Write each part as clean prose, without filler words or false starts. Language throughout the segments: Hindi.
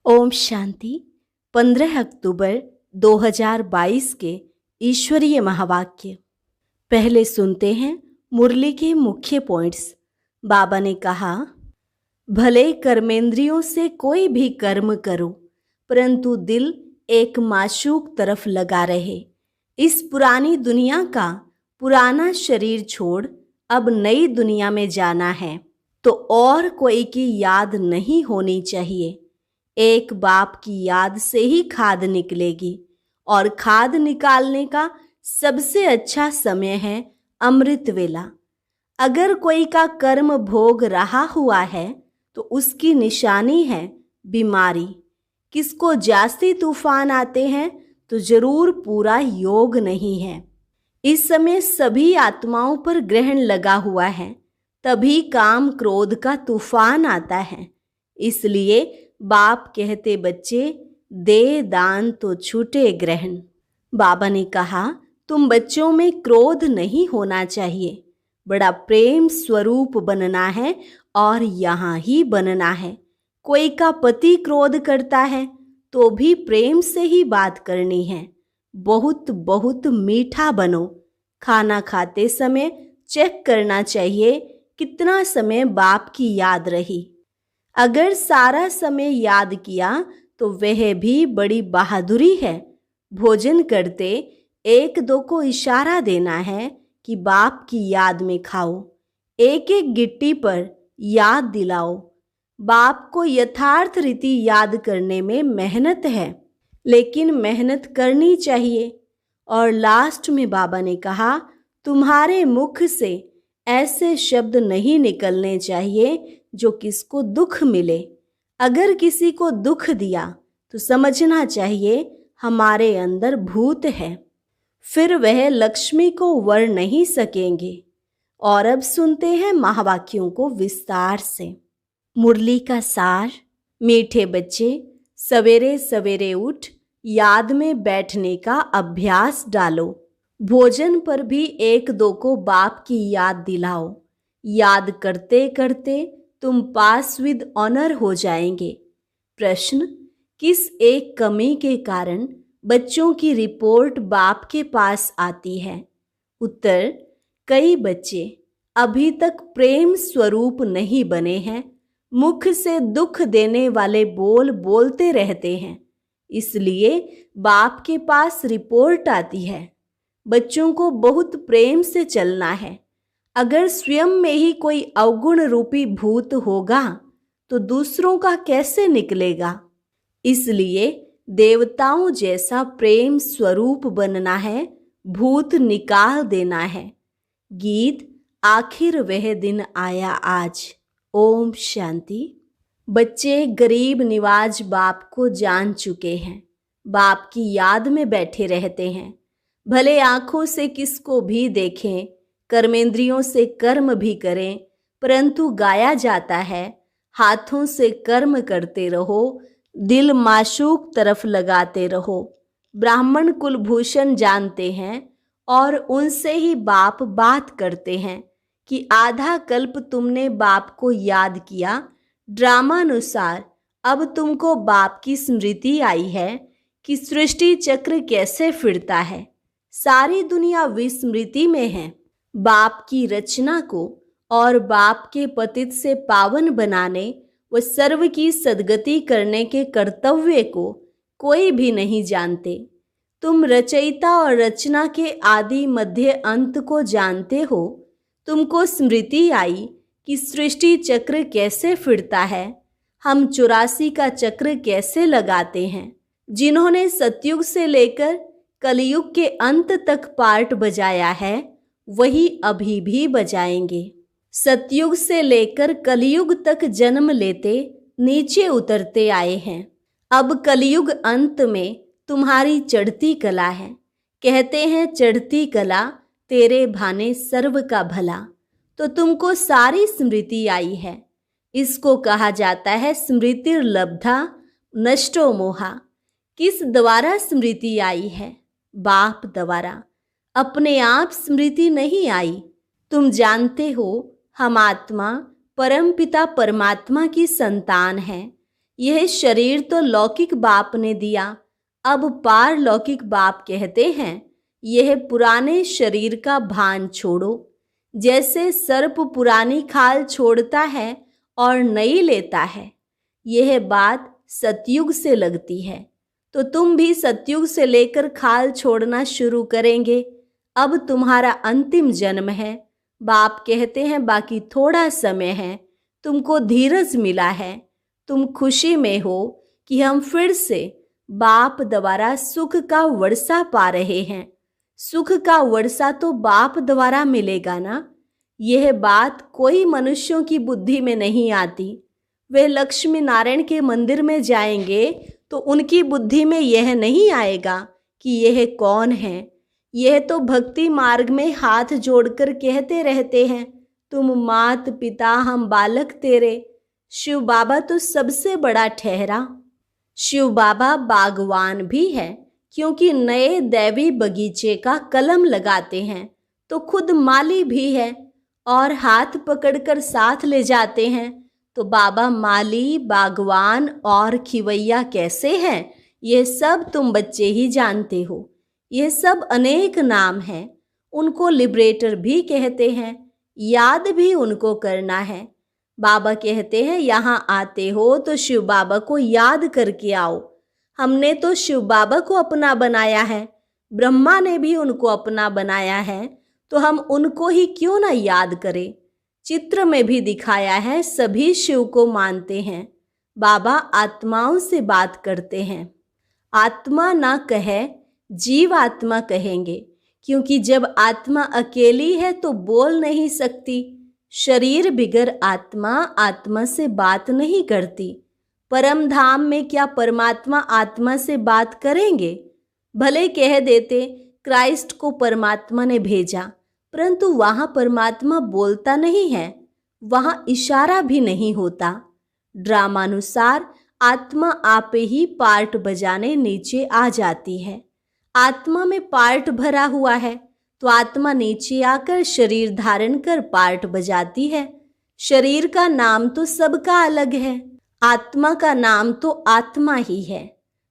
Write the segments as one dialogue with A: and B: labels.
A: ओम शांति। 15 अक्टूबर 2022 के ईश्वरीय महावाक्य। पहले सुनते हैं मुरली के मुख्य पॉइंट्स। बाबा ने कहा, भले कर्मेंद्रियों से कोई भी कर्म करो, परंतु दिल एक माशूक तरफ लगा रहे। इस पुरानी दुनिया का पुराना शरीर छोड़ अब नई दुनिया में जाना है, तो और कोई की याद नहीं होनी चाहिए। एक बाप की याद से ही खाद निकलेगी, और खाद निकालने का सबसे अच्छा समय है अमृत वेला। अगर कोई का कर्म भोग रहा हुआ है तो उसकी निशानी है बीमारी। किसको जास्ती तूफान आते हैं तो जरूर पूरा योग नहीं है। इस समय सभी आत्माओं पर ग्रहण लगा हुआ है, तभी काम क्रोध का तूफान आता है। इसलिए बाप कहते, बच्चे दे दान तो छूटे ग्रहण। बाबा ने कहा, तुम बच्चों में क्रोध नहीं होना चाहिए, बड़ा प्रेम स्वरूप बनना है और यहाँ ही बनना है। कोई का पति क्रोध करता है तो भी प्रेम से ही बात करनी है। बहुत बहुत मीठा बनो। खाना खाते समय चेक करना चाहिए कितना समय बाप की याद रही। अगर सारा समय याद किया तो वह भी बड़ी बहादुरी है। भोजन करते एक दो को इशारा देना है कि बाप की याद में खाओ। एक एक गिट्टी पर याद दिलाओ। बाप को यथार्थ रीति याद करने में मेहनत है, लेकिन मेहनत करनी चाहिए। और लास्ट में बाबा ने कहा, तुम्हारे मुख से ऐसे शब्द नहीं निकलने चाहिए जो किसको दुख मिले। अगर किसी को दुख दिया तो समझना चाहिए हमारे अंदर भूत है, फिर वह लक्ष्मी को वर नहीं सकेंगे। और अब सुनते हैं महावाक्यों को विस्तार से। मुरली का सार। मीठे बच्चे, सवेरे सवेरे उठ याद में बैठने का अभ्यास डालो। भोजन पर भी एक दो को बाप की याद दिलाओ। याद करते करते तुम पास विद ऑनर हो जाएंगे। प्रश्न, किस एक कमी के कारण बच्चों की रिपोर्ट बाप के पास आती है? उत्तर, कई बच्चे अभी तक प्रेम स्वरूप नहीं बने हैं। मुख से दुख देने वाले बोल बोलते रहते हैं, इसलिए बाप के पास रिपोर्ट आती है। बच्चों को बहुत प्रेम से चलना है। अगर स्वयं में ही कोई अवगुण रूपी भूत होगा तो दूसरों का कैसे निकलेगा? इसलिए देवताओं जैसा प्रेम स्वरूप बनना है, भूत निकाल देना है। गीत, आखिर वह दिन आया आज। ओम शांति। बच्चे गरीब निवाज बाप को जान चुके हैं, बाप की याद में बैठे रहते हैं। भले आंखों से किसको भी देखें, कर्मेंद्रियों से कर्म भी करें, परंतु गाया जाता है, हाथों से कर्म करते रहो, दिल माशूक तरफ लगाते रहो। ब्राह्मण कुलभूषण जानते हैं और उनसे ही बाप बात करते हैं कि आधा कल्प तुमने बाप को याद किया। ड्रामानुसार अब तुमको बाप की स्मृति आई है कि सृष्टि चक्र कैसे फिरता है। सारी दुनिया विस्मृति में है। बाप की रचना को और बाप के पतित से पावन बनाने व सर्व की सद्गति करने के कर्तव्य को कोई भी नहीं जानते। तुम रचयिता और रचना के आदि मध्य अंत को जानते हो। तुमको स्मृति आई कि सृष्टि चक्र कैसे फिरता है, हम 84 का चक्र कैसे लगाते हैं। जिन्होंने सतयुग से लेकर कलयुग के अंत तक पार्ट बजाया है, वही अभी भी बजाएंगे। सतयुग से लेकर कलयुग तक जन्म लेते नीचे उतरते आए हैं। अब कलयुग अंत में तुम्हारी चढ़ती कला है। कहते हैं चढ़ती कला तेरे भाने सर्व का भला। तो तुमको सारी स्मृति आई है। इसको कहा जाता है स्मृतिर्लब्धा नष्टो मोहा। किस द्वारा स्मृति आई है? बाप द्वारा। अपने आप स्मृति नहीं आई। तुम जानते हो हम आत्मा परमपिता परमात्मा की संतान हैं। यह शरीर तो लौकिक बाप ने दिया, अब पारलौकिक बाप कहते हैं यह पुराने शरीर का भान छोड़ो। जैसे सर्प पुरानी खाल छोड़ता है और नई लेता है, यह बात सतयुग से लगती है। तो तुम भी सतयुग से लेकर खाल छोड़ना शुरू करेंगे। अब तुम्हारा अंतिम जन्म है। बाप कहते हैं बाकी थोड़ा समय है, तुमको धीरज मिला है, तुम खुशी में हो कि हम फिर से बाप द्वारा सुख का वर्षा पा रहे हैं। सुख का वर्षा तो बाप द्वारा मिलेगा ना। यह बात कोई मनुष्यों की बुद्धि में नहीं आती। वे लक्ष्मी नारायण के मंदिर में जाएंगे तो उनकी बुद्धि में यह नहीं आएगा कि यह कौन है। यह तो भक्ति मार्ग में हाथ जोड़कर कहते रहते हैं, तुम मात पिता हम बालक तेरे। शिव बाबा तो सबसे बड़ा ठहरा। शिव बाबा बागवान भी है, क्योंकि नए दैवी बगीचे का कलम लगाते हैं तो खुद माली भी है और हाथ पकड़कर साथ ले जाते हैं। तो बाबा माली, बागवान और खिवैया कैसे हैं, ये सब तुम बच्चे ही जानते हो। ये सब अनेक नाम हैं। उनको लिबरेटर भी कहते हैं, याद भी उनको करना है। बाबा कहते हैं यहाँ आते हो तो शिव बाबा को याद करके आओ। हमने तो शिव बाबा को अपना बनाया है, ब्रह्मा ने भी उनको अपना बनाया है, तो हम उनको ही क्यों ना याद करें। चित्र में भी दिखाया है, सभी शिव को मानते हैं। बाबा आत्माओं से बात करते हैं। आत्मा ना कहे, जीव आत्मा कहेंगे, क्योंकि जब आत्मा अकेली है तो बोल नहीं सकती। शरीर बिगर आत्मा, आत्मा से बात नहीं करती। परम धाम में क्या परमात्मा आत्मा से बात करेंगे? भले कह देते क्राइस्ट को परमात्मा ने भेजा, परंतु वहाँ परमात्मा बोलता नहीं है, वहाँ इशारा भी नहीं होता। ड्रामानुसार आत्मा आप ही पार्ट बजाने नीचे आ जाती है। आत्मा में पार्ट भरा हुआ है तो आत्मा नीचे आकर शरीर धारण कर पार्ट बजाती है। शरीर का नाम तो सबका अलग है, आत्मा का नाम तो आत्मा ही है।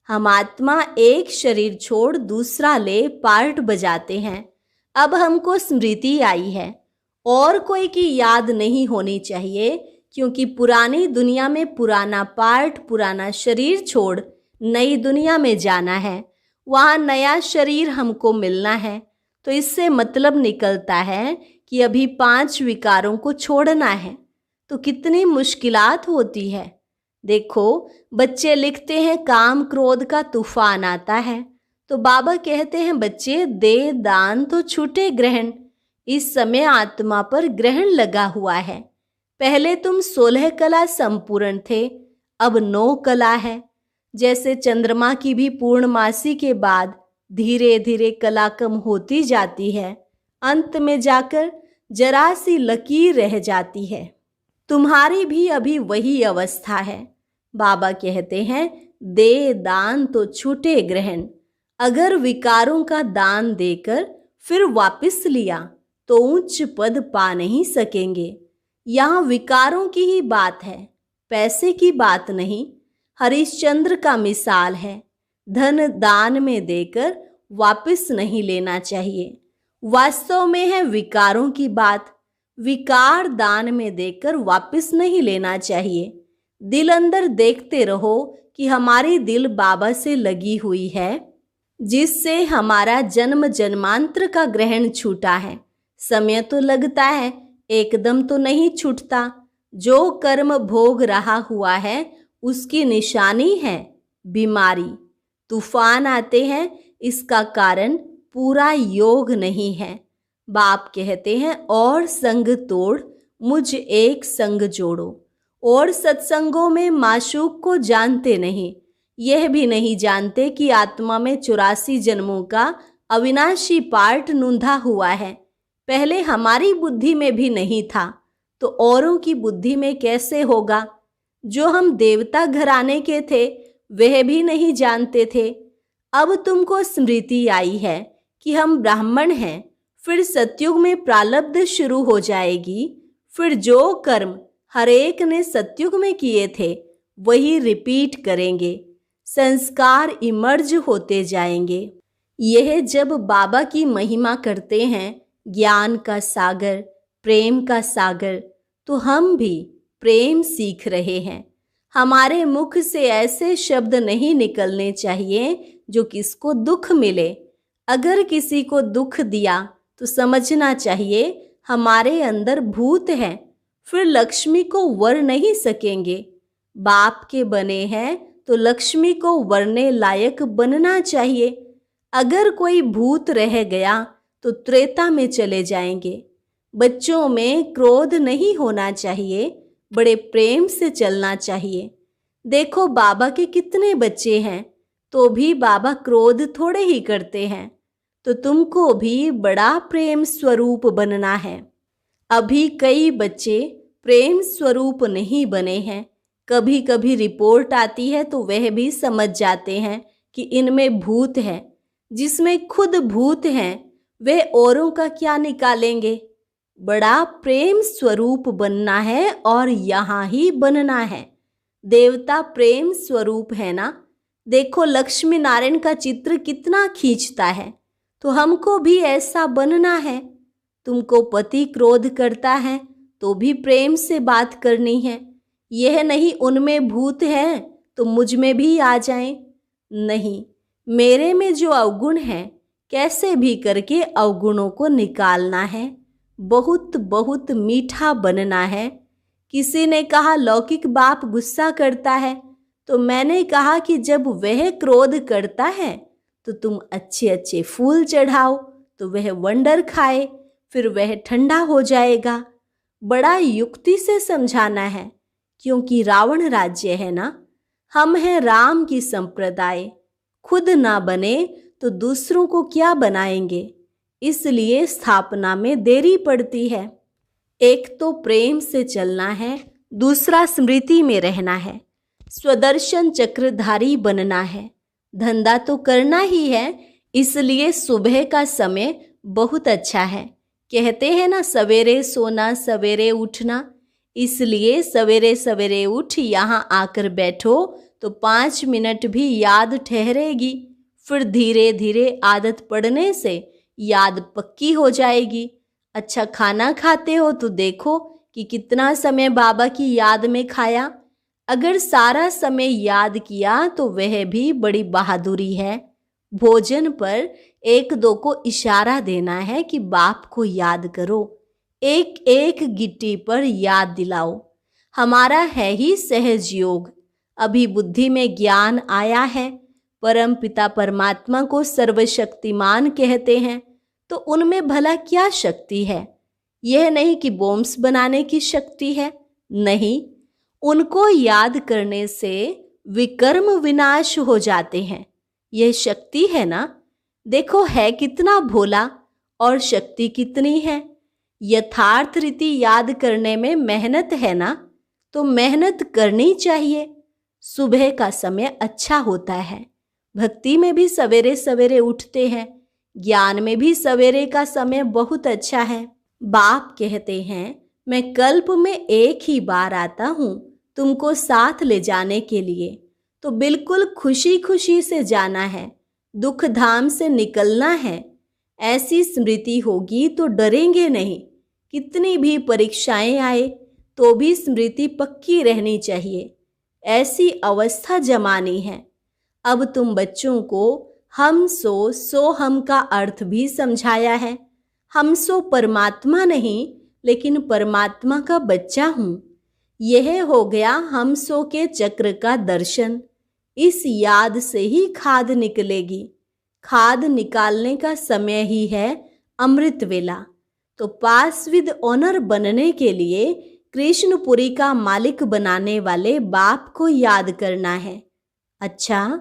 A: हम आत्मा एक शरीर छोड़ दूसरा ले पार्ट बजाते हैं। अब हमको स्मृति आई है, और कोई की याद नहीं होनी चाहिए, क्योंकि पुरानी दुनिया में पुराना पार्ट, पुराना शरीर छोड़ नई दुनिया में जाना है। वहाँ नया शरीर हमको मिलना है। तो इससे मतलब निकलता है कि अभी 5 विकारों को छोड़ना है। तो कितनी मुश्किलात होती है। देखो बच्चे लिखते हैं काम क्रोध का तूफान आता है, तो बाबा कहते हैं बच्चे दे दान तो छूटे ग्रहण। इस समय आत्मा पर ग्रहण लगा हुआ है। पहले तुम 16 कला संपूर्ण थे, अब 9 कला है। जैसे चंद्रमा की भी पूर्णमासी के बाद धीरे धीरे कला कम होती जाती है, अंत में जाकर जरा सी लकीर रह जाती है। तुम्हारी भी अभी वही अवस्था है। बाबा कहते हैं दे दान तो छूटे ग्रहण। अगर विकारों का दान देकर फिर वापस लिया तो उच्च पद पा नहीं सकेंगे। यहाँ विकारों की ही बात है, पैसे की बात नहीं। हरिश्चंद्र का मिसाल है, धन दान में देकर वापस नहीं लेना चाहिए। वास्तव में है विकारों की बात। विकार दान में देकर वापस नहीं लेना चाहिए। दिल अंदर देखते रहो कि हमारी दिल बाबा से लगी हुई है, जिससे हमारा जन्म जन्मांतर का ग्रहण छूटा है। समय तो लगता है, एकदम तो नहीं छूटता। जो कर्म भोग रहा हुआ है उसकी निशानी है बीमारी। तूफान आते हैं, इसका कारण पूरा योग नहीं है। बाप कहते हैं और संग तोड़ मुझ एक संग जोड़ो। और सत्संगों में माशूक को जानते नहीं, यह भी नहीं जानते कि आत्मा में 84 जन्मों का अविनाशी पार्ट नूंधा हुआ है। पहले हमारी बुद्धि में भी नहीं था, तो औरों की बुद्धि में कैसे होगा। जो हम देवता घराने के थे वह भी नहीं जानते थे। अब तुमको स्मृति आई है कि हम ब्राह्मण हैं। फिर सतयुग में प्रारब्ध शुरू हो जाएगी। फिर जो कर्म हर एक ने सतयुग में किए थे वही रिपीट करेंगे। संस्कार इमर्ज होते जाएंगे। यह जब बाबा की महिमा करते हैं, ज्ञान का सागर, प्रेम का सागर, तो हम भी प्रेम सीख रहे हैं। हमारे मुख से ऐसे शब्द नहीं निकलने चाहिए जो किसको दुख मिले। अगर किसी को दुख दिया तो समझना चाहिए हमारे अंदर भूत है, फिर लक्ष्मी को वर नहीं सकेंगे। बाप के बने हैं तो लक्ष्मी को वरने लायक बनना चाहिए। अगर कोई भूत रह गया तो त्रेता में चले जाएंगे। बच्चों में क्रोध नहीं होना चाहिए, बड़े प्रेम से चलना चाहिए। देखो बाबा के कितने बच्चे हैं, तो भी बाबा क्रोध थोड़े ही करते हैं। तो तुमको भी बड़ा प्रेम स्वरूप बनना है। अभी कई बच्चे प्रेम स्वरूप नहीं बने हैं। कभी कभी रिपोर्ट आती है तो वह भी समझ जाते हैं कि इनमें भूत है। जिसमें खुद भूत हैं वे औरों का क्या निकालेंगे। बड़ा प्रेम स्वरूप बनना है और यहाँ ही बनना है। देवता प्रेम स्वरूप है ना। देखो लक्ष्मी नारायण का चित्र कितना खींचता है, तो हमको भी ऐसा बनना है। तुमको पति क्रोध करता है तो भी प्रेम से बात करनी है। यह नहीं उनमें भूत है तो मुझ में भी आ जाएं। नहीं, मेरे में जो अवगुण है कैसे भी करके अवगुणों को निकालना है। बहुत बहुत मीठा बनना है। किसी ने कहा लौकिक बाप गुस्सा करता है, तो मैंने कहा कि जब वह क्रोध करता है तो तुम अच्छे अच्छे फूल चढ़ाओ तो वह वंडर खाए, फिर वह ठंडा हो जाएगा। बड़ा युक्ति से समझाना है, क्योंकि रावण राज्य है ना। हम हैं राम की संप्रदाय। खुद ना बने तो दूसरों को क्या बनाएंगे। इसलिए स्थापना में देरी पड़ती है। एक तो प्रेम से चलना है, दूसरा स्मृति में रहना है, स्वदर्शन चक्रधारी बनना है। धंधा तो करना ही है, इसलिए सुबह का समय बहुत अच्छा है। कहते हैं ना सवेरे सोना सवेरे उठना, इसलिए सवेरे सवेरे उठ यहाँ आकर बैठो तो 5 मिनट भी याद ठहरेगी। फिर धीरे धीरे आदत पड़ने से याद पक्की हो जाएगी। अच्छा खाना खाते हो तो देखो कि कितना समय बाबा की याद में खाया। अगर सारा समय याद किया तो वह भी बड़ी बहादुरी है। भोजन पर 1-2 को इशारा देना है कि बाप को याद करो। एक एक गिट्टी पर याद दिलाओ। हमारा है ही सहज योग। अभी बुद्धि में ज्ञान आया है। परम पिता परमात्मा को सर्वशक्तिमान कहते हैं, तो उनमें भला क्या शक्ति है। यह नहीं कि बॉम्ब्स बनाने की शक्ति है, नहीं। उनको याद करने से विकर्म विनाश हो जाते हैं, यह शक्ति है ना। देखो है कितना भोला और शक्ति कितनी है। यथार्थ रीति याद करने में मेहनत है ना, तो मेहनत करनी चाहिए। सुबह का समय अच्छा होता है। भक्ति में भी सवेरे सवेरे उठते हैं, ज्ञान में भी सवेरे का समय बहुत अच्छा है। बाप कहते हैं मैं कल्प में एक ही बार आता हूँ तुमको साथ ले जाने के लिए, तो बिल्कुल खुशी खुशी से जाना है, दुख धाम से निकलना है। ऐसी स्मृति होगी तो डरेंगे नहीं। कितनी भी परीक्षाएं आए तो भी स्मृति पक्की रहनी चाहिए। ऐसी अवस्था जमानी है। अब तुम बच्चों को हम सो हम का अर्थ भी समझाया है। हम सो परमात्मा नहीं, लेकिन परमात्मा का बच्चा हूँ। यह हो गया हम सो के चक्र का दर्शन। इस याद से ही खाद निकलेगी। खाद निकालने का समय ही है अमृत वेला। तो पास विद ऑनर बनने के लिए कृष्णपुरी का मालिक बनाने वाले बाप को याद करना है। अच्छा,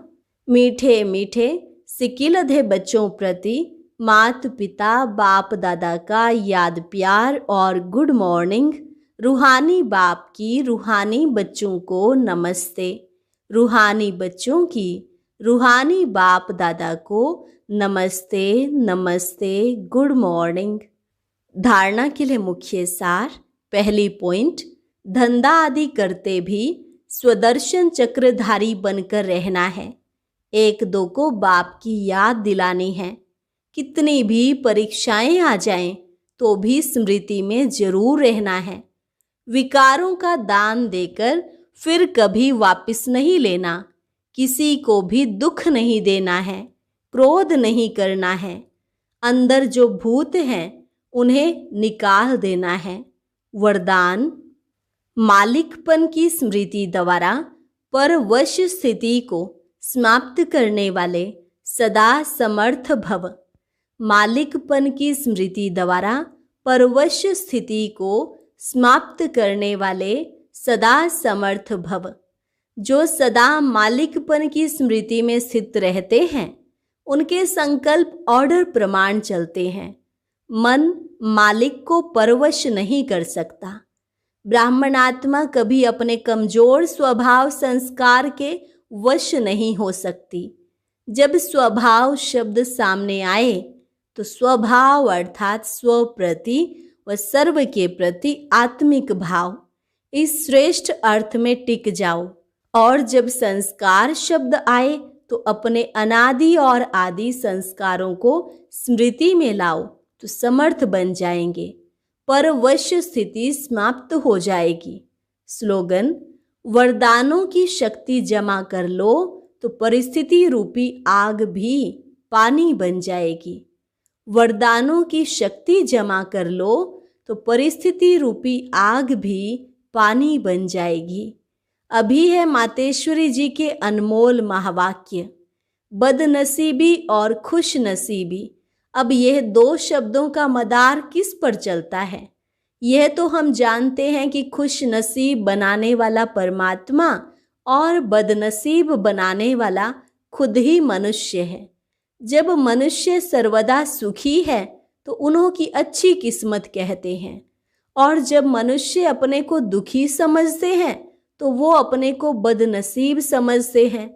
A: मीठे मीठे सिकिलधे बच्चों प्रति माता पिता बाप दादा का याद प्यार और गुड मॉर्निंग। रूहानी बाप की रूहानी बच्चों को नमस्ते। रूहानी बच्चों की रूहानी बाप दादा को नमस्ते नमस्ते, गुड मॉर्निंग। धारणा के लिए मुख्य सार। पहली पॉइंट, धंधा आदि करते भी स्वदर्शन चक्रधारी बनकर रहना है। एक दो को बाप की याद दिलानी है। कितनी भी परीक्षाएं आ जाएं तो भी स्मृति में जरूर रहना है। विकारों का दान देकर फिर कभी वापस नहीं लेना। किसी को भी दुख नहीं देना है, क्रोध नहीं करना है। अंदर जो भूत हैं उन्हें निकाल देना है। वरदान: मालिकपन की स्मृति द्वारा परवश स्थिति को समाप्त करने वाले सदा समर्थ भव। मालिकपन की स्मृति द्वारा परवश स्थिति को समाप्त करने वाले सदा समर्थ भव। जो सदा मालिकपन की स्मृति में स्थित रहते हैं उनके संकल्प ऑर्डर प्रमाण चलते हैं। मन मालिक को परवश नहीं कर सकता। ब्राह्मणात्मा कभी अपने कमजोर स्वभाव संस्कार के वश नहीं हो सकती। जब स्वभाव शब्द सामने आए तो स्वभाव अर्थात स्व प्रति व सर्व के प्रति आत्मिक भाव, इस श्रेष्ठ अर्थ में टिक जाओ। और जब संस्कार शब्द आए तो अपने अनादि और आदि संस्कारों को स्मृति में लाओ तो समर्थ बन जाएंगे। परवश स्थिति समाप्त हो जाएगी। स्लोगन: वरदानों की शक्ति जमा कर लो तो परिस्थिति रूपी आग भी पानी बन जाएगी। वरदानों की शक्ति जमा कर लो तो परिस्थिति रूपी आग भी पानी बन जाएगी। अभी है मातेश्वरी जी के अनमोल महावाक्य, बदनसीबी और खुश नसीबी। अब यह दो शब्दों का मदार किस पर चलता है? यह तो हम जानते हैं कि खुश नसीब बनाने वाला परमात्मा और बदनसीब बनाने वाला खुद ही मनुष्य है। जब मनुष्य सर्वदा सुखी है तो उन्हों की अच्छी किस्मत कहते हैं, और जब मनुष्य अपने को दुखी समझते हैं तो वो अपने को बदनसीब समझते हैं।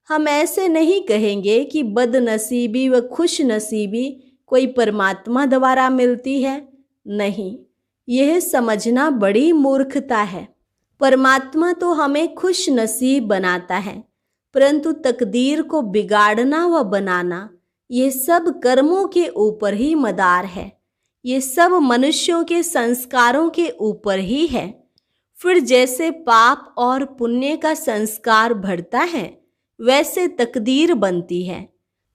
A: हम ऐसे नहीं कहेंगे कि बदनसीबी व खुश नसीबी कोई परमात्मा द्वारा मिलती है। नहीं, यह समझना बड़ी मूर्खता है। परमात्मा तो हमें खुश नसीब बनाता है, परंतु तकदीर को बिगाड़ना व बनाना ये सब कर्मों के ऊपर ही मदार है। ये सब मनुष्यों के संस्कारों के ऊपर ही है। फिर जैसे पाप और पुण्य का संस्कार बढ़ता है वैसे तकदीर बनती है,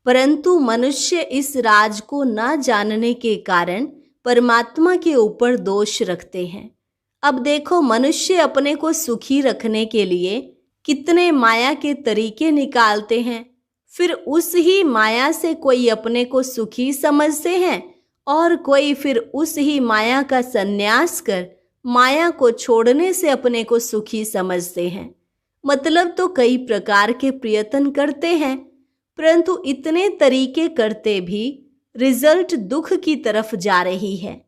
A: परंतु मनुष्य इस राज को न जानने के कारण परमात्मा के ऊपर दोष रखते हैं। अब देखो, मनुष्य अपने को सुखी रखने के लिए कितने माया के तरीके निकालते हैं। फिर उस ही माया से कोई अपने को सुखी समझते हैं और कोई फिर उस ही माया का संन्यास कर माया को छोड़ने से अपने को सुखी समझते हैं। मतलब तो कई प्रकार के प्रयत्न करते हैं, परंतु इतने तरीके करते भी रिजल्ट दुख की तरफ जा रही है।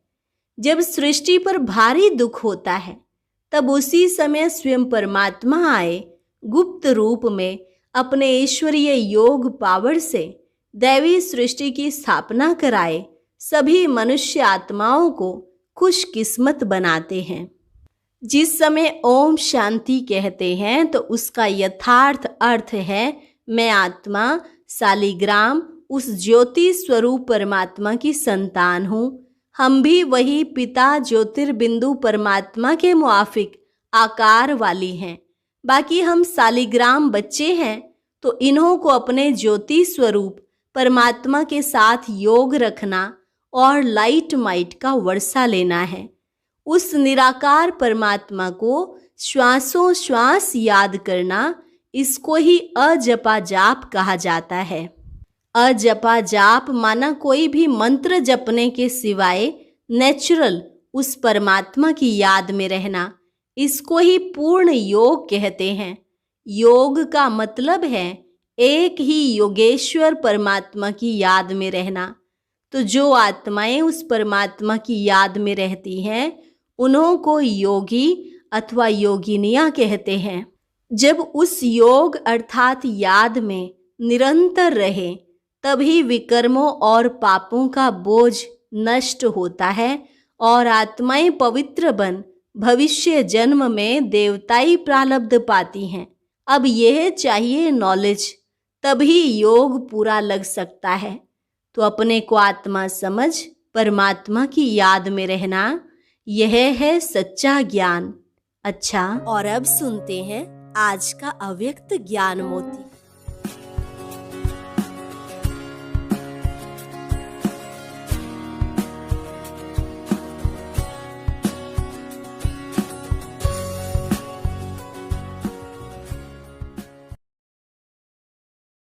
A: जब सृष्टि पर भारी दुख होता है तब उसी समय स्वयं परमात्मा आए, गुप्त रूप में अपने ईश्वरीय योग पावर से दैवी सृष्टि की स्थापना कराए सभी मनुष्य आत्माओं को खुशकिस्मत बनाते हैं। जिस समय ओम शांति कहते हैं तो उसका यथार्थ अर्थ है मैं आत्मा शालिग्राम उस ज्योति स्वरूप परमात्मा की संतान हूँ। हम भी वही पिता ज्योतिर्बिंदु परमात्मा के मुआफिक आकार वाली हैं। बाकी हम शालिग्राम बच्चे हैं, तो इन्हों को अपने ज्योति स्वरूप परमात्मा के साथ योग रखना और लाइट माइट का वर्षा लेना है। उस निराकार परमात्मा को श्वासों श्वास याद करना, इसको ही अजपा जाप कहा जाता है। अजपा जाप माना कोई भी मंत्र जपने के सिवाय नेचुरल उस परमात्मा की याद में रहना। इसको ही पूर्ण योग कहते हैं। योग का मतलब है एक ही योगेश्वर परमात्मा की याद में रहना। तो जो आत्माएं उस परमात्मा की याद में रहती हैं उन्हों को योगी अथवा योगिनियां कहते हैं। जब उस योग अर्थात याद में निरंतर रहे तभी विकर्मों और पापों का बोझ नष्ट होता है और आत्माएं पवित्र बन भविष्य जन्म में देवताई प्रारब्ध पाती हैं। अब यह चाहिए नॉलेज, तभी योग पूरा लग सकता है। तो अपने को आत्मा समझ परमात्मा की याद में रहना, यह है सच्चा ज्ञान। अच्छा, और अब सुनते हैं आज का अव्यक्त ज्ञान मोती।